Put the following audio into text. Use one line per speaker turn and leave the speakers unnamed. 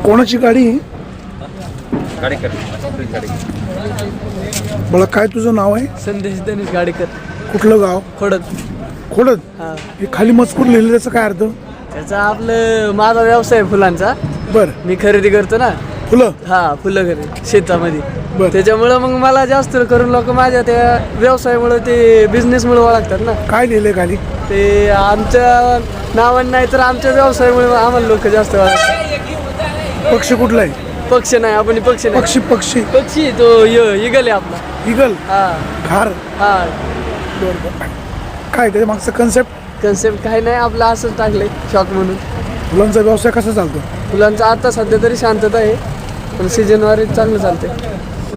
कोणाची गाडी?
गाडेकर.
मला काय तुझं नाव आहे?
संदेश दनेश गाडेकर.
कुठलं गाव?
खोडद.
खोडद.
हा,
हे खाली मजकूर लिहिलं त्याचा काय अर्थ?
त्याचा आपलं माझा व्यवसाय आहे फुलांचा.
बर.
मी खरेदी करतो ना.
फुलं.
हा, फुलं खरेदी शेतामध्ये.
बर.
त्याच्यामुळं मग मला जास्त करून लोक माझ्या त्या व्यवसायामुळे ते बिझनेसमुळे ओळखतात ना.
काय लिहिलंय खाली?
ते आमच्या नावानं नाही तर आमच्या व्यवसायामुळे आम्हाला लोक जास्त ओळखतात.
पक्ष कुठला आहे?
पक्ष नाही, आपण पक्ष नाही.
पक्षी पक्षी
पक्षी तो इगल आहे आपला.
इगल.
हा
घार.
हा.
बरोबर. काय त्याच्या मागचं कन्सेप्ट?
कन्सेप्ट काही नाही, आपलं असंच टाकलंय शॉक म्हणून.
फुलांचा व्यवसाय कसा चालतो?
फुलांचा आता सध्या तरी शांतता आहे, पण सीजनवारी चांगलं चालतंय.